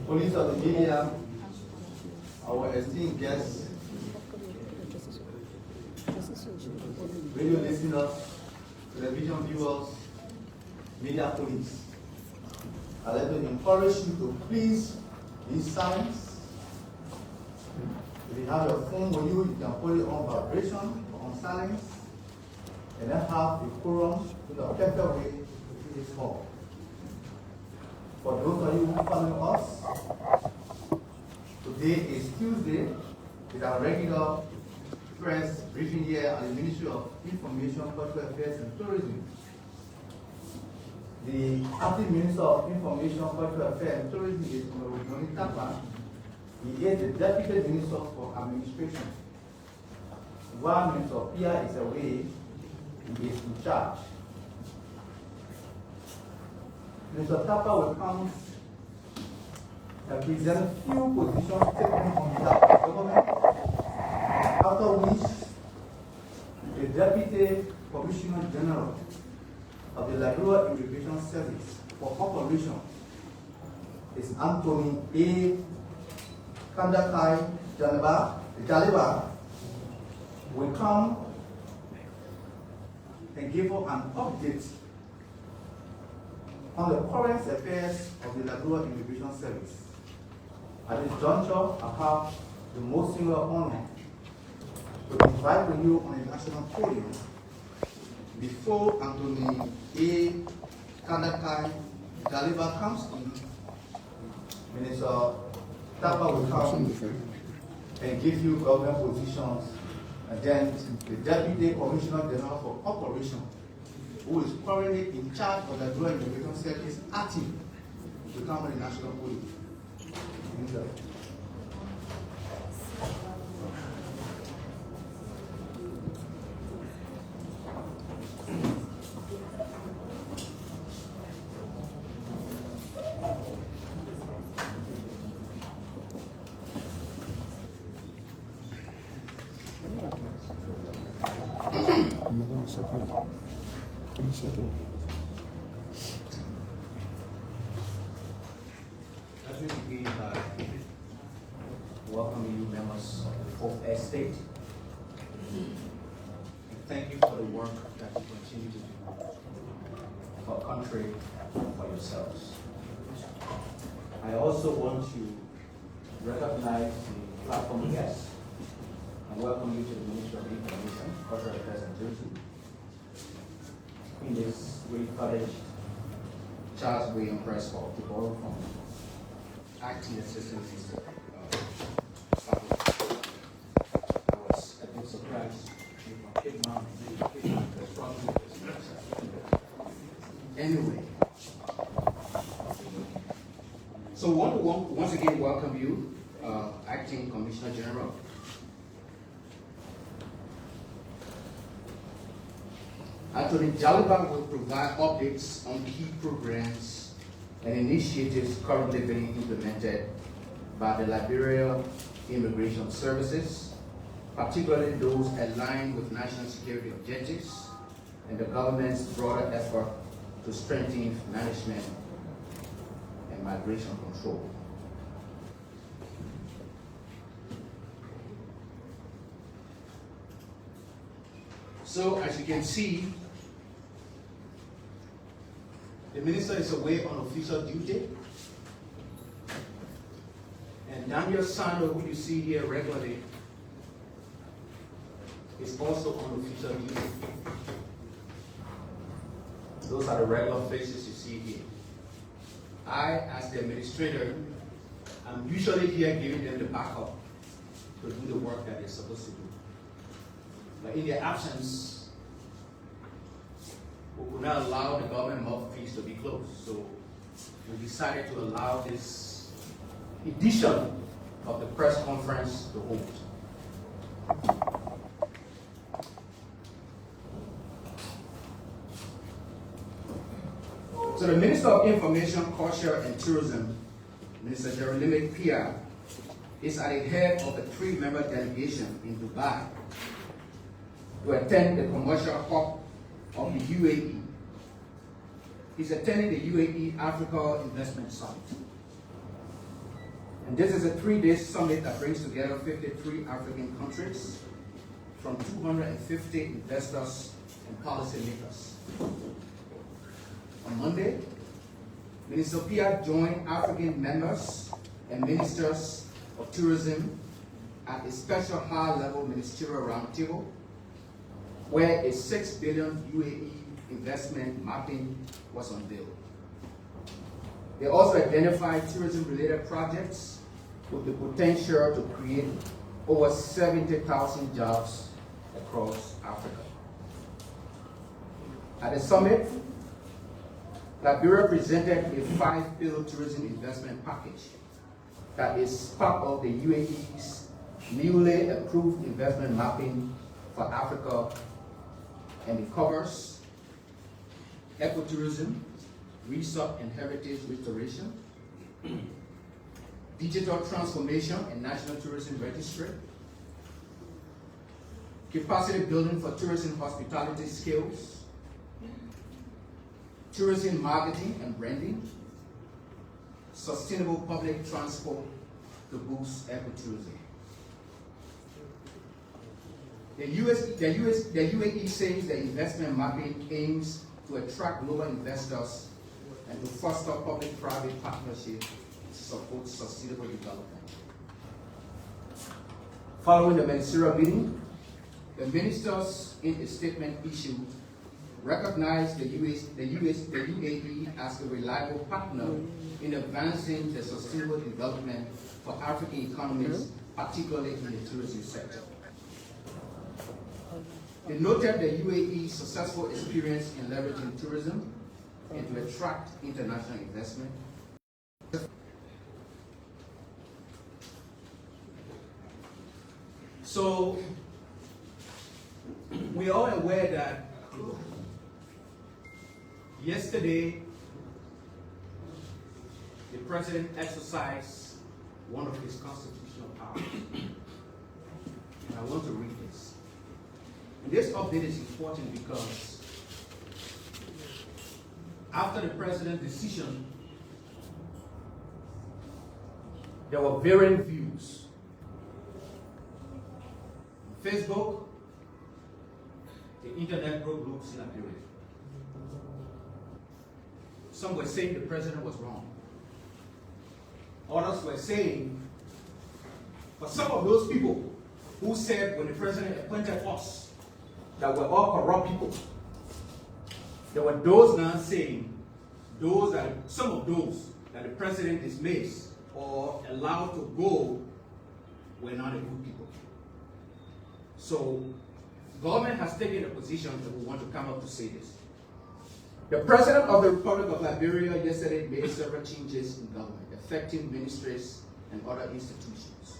Police of the media, our esteemed guests, radio listeners, television viewers, media police. I'd like to encourage you to please be silent. If you have your phone with you, you can put it on vibration or on silence, and then have a quorum in the proper way to this call. For those of you who follow us, today is Tuesday with our regular press briefing here at the Ministry of Information, Cultural Affairs and Tourism. The acting Minister of Information, Cultural Affairs and Tourism is Honorable Tapa. He is the Deputy Minister for Administration. While Minister Pia is away, he is in charge. Mr. Tapa will come and present few positions taken on behalf of the government, after which the Deputy Commissioner General of the Liberia Immigration Service for operation is Anthony A. Kandakai Jaliba will come and give us an update on the current affairs of the Liberia Immigration Service. At this juncture, I have the most singular honor to invite you on the national podium before Anthony A. Kandakai Jaliba comes in. Minister Tapa will come and give you government positions, and then the Deputy Commissioner General for Operation, who is currently in charge of the Liberia Immigration Service, acting to come on the national podium. Let me begin by welcoming you members of the Fourth Estate. And thank you for the work that you continue to do for our country and for yourselves. I also want to recognize the platform guests and welcome you to the Ministry of Information, Cultural Affairs and Tourism. In this great college, Charles William Prescott, to borrow from acting assistant minister. I was a bit surprised with my kid mom anyway. So I want to once again welcome you, Acting Commissioner General. Anthony Jaliba will provide updates on key programs and initiatives currently being implemented by the Liberia Immigration Services, particularly those aligned with national security objectives and the government's broader effort to strengthen management and migration control. So, as you can see, the minister is away on official duty. And Daniel Sando, who you see here regularly, is also on official duty. Those are the regular faces you see here. I, as the administrator, I'm usually here giving them the backup to do the work that they're supposed to do. But in their absence, we could not allow the government mouthpiece to be closed. So we decided to allow this edition of the press conference to hold. So the Minister of Information, Culture and Tourism, Mr. Jeremy Pia, is at the head of a 3-member delegation in Dubai to attend the commercial hub of the UAE. He's attending the UAE Africa Investment Summit. And this is a 3-day summit that brings together 53 African countries from 250 investors and policymakers. On Monday, Minister Pia joined African members and ministers of tourism at a special high-level ministerial roundtable where a 6 billion UAE investment mapping was unveiled. They also identified tourism-related projects with the potential to create over 70,000 jobs across Africa. At the summit, Liberia presented a 5 billion tourism investment package that is part of the UAE's newly approved investment mapping for Africa, and it covers ecotourism, resort and heritage restoration, digital transformation and national tourism registry, capacity building for tourism hospitality skills, tourism marketing and branding, sustainable public transport to boost ecotourism. The UAE says the investment mapping aims to attract global investors and to foster public-private partnerships to support sustainable development. Following the ministerial meeting, the ministers in a statement issued recognized the UAE as a reliable partner in advancing the sustainable development for African economies, particularly in the tourism sector. They noted the UAE's successful experience in leveraging tourism and to attract international investment. So, we are all aware that yesterday, the president exercised one of his constitutional powers. And I want to read this. And this update is important because after the president's decision, there were varying views. On Facebook, the internet broke loose in Liberia. Some were saying the president was wrong. Others were saying, but some of those people who said when the president appointed us that we're all corrupt people, there were those now saying some of those that the president dismissed or allowed to go were not a good people. So government has taken a position that we want to come up to say this. The President of the Republic of Liberia yesterday made several changes in government, affecting ministries and other institutions.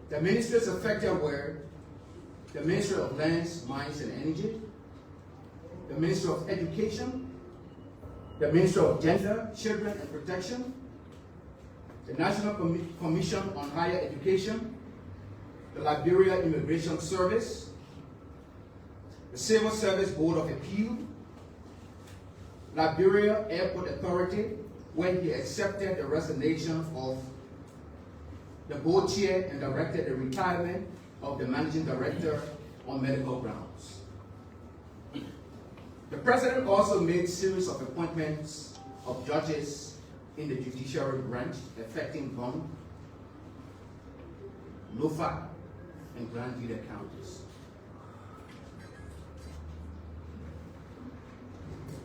The ministries affected were the Ministry of Lands, Mines and Energy, the Ministry of Education, the Ministry of Gender, Children and Protection, the National Commission on Higher Education, the Liberia Immigration Service, the Civil Service Board of Appeal, Liberia Airport Authority, when he accepted the resignation of the board chair and directed the retirement of the managing director on medical grounds. The president also made series of appointments of judges in the judiciary branch affecting GOM, NOFA, and Granville counties.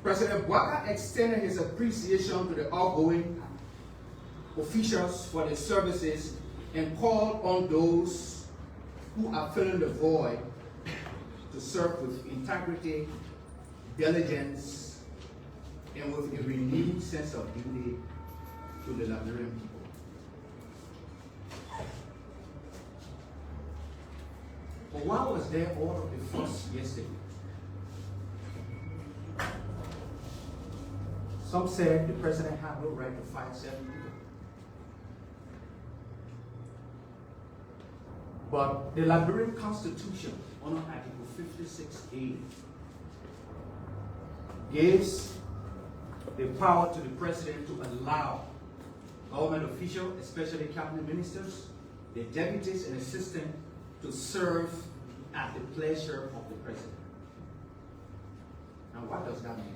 President Bwaka extended his appreciation to the outgoing officials for their services and called on those who are filling the void to serve with integrity, diligence, and with a renewed sense of duty to the Liberian people. But why was there all of the fuss yesterday? Some said the president had no right to fire 7 people. But the Liberian Constitution, under Article 56A, gives the power to the president to allow government officials, especially cabinet ministers, the deputies and assistants, to serve at the pleasure of the president. Now, what does that mean?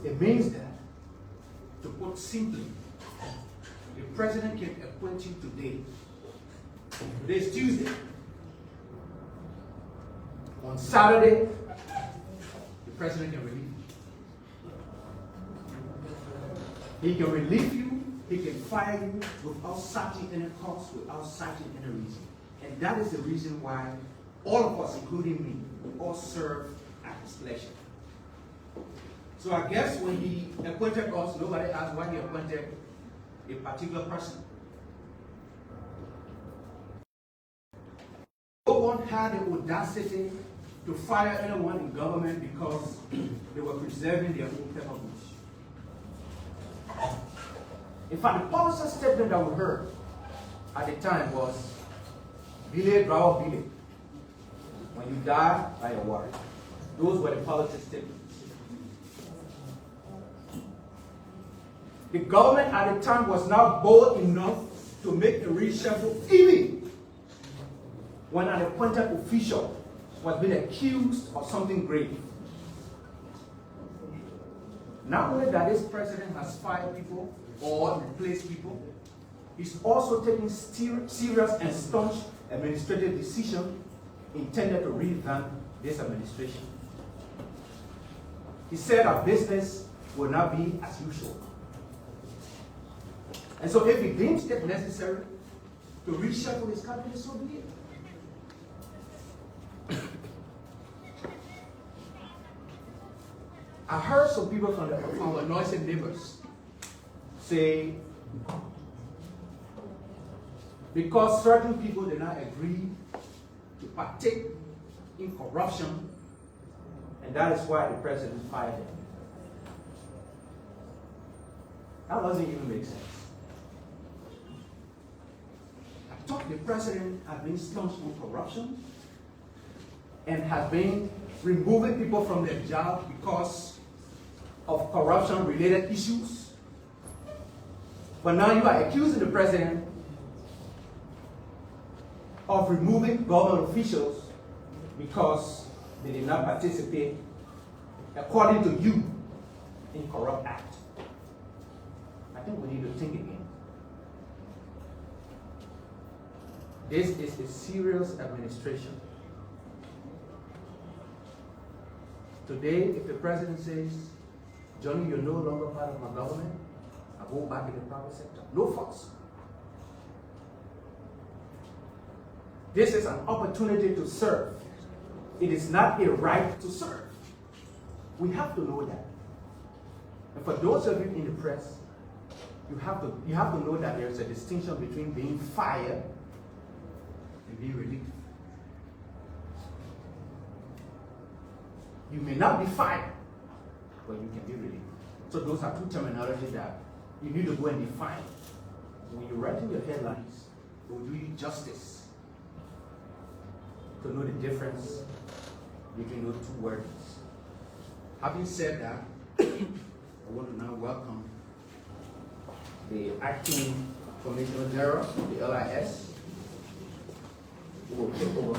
It means that, to put simply, the president can appoint you today. Today is Tuesday. On Saturday, the president can relieve you. He can relieve you, he can fire you without citing any cause, without citing any reason. And that is the reason why all of us, including me, we all serve at his pleasure. So I guess when he appointed us, nobody asked why he appointed a particular person. No one had the audacity to fire anyone in government because they were preserving their own pepper bush. In fact, the policy statement that we heard at the time was, "Bile, bravo, bile. When you die, by your word." Those were the policy statements. The government at the time was not bold enough to make a reshuffle, even when an appointed official was being accused of something grave. Not only that this president has fired people or replaced people, he's also taking serious and staunch administrative decisions intended to revamp this administration. He said our business will not be as usual. And so if he deems it necessary to reshuffle his cabinet, so be it. I heard some people from our noisy neighbors say, because certain people did not agree to partake in corruption, and that is why the president fired them. That doesn't even make sense. I thought the president had been staunch on corruption and has been removing people from their job because of corruption-related issues. But now you are accusing the president of removing government officials because they did not participate, according to you, in corrupt act. I think we need to think again. This is a serious administration. Today, if the president says, "Johnny, you're no longer part of my government, I go back in the private sector," no fuss. This is an opportunity to serve. It is not a right to serve. We have to know that. And for those of you in the press, you have to know that there is a distinction between being fired and being relieved. You may not be fired, but you can be relieved. So those are two terminologies that you need to go and define. When you're writing your headlines, it will do you justice to know the difference between those two words. Having said that, I want to now welcome the acting commissioner general, the LIS, who will take over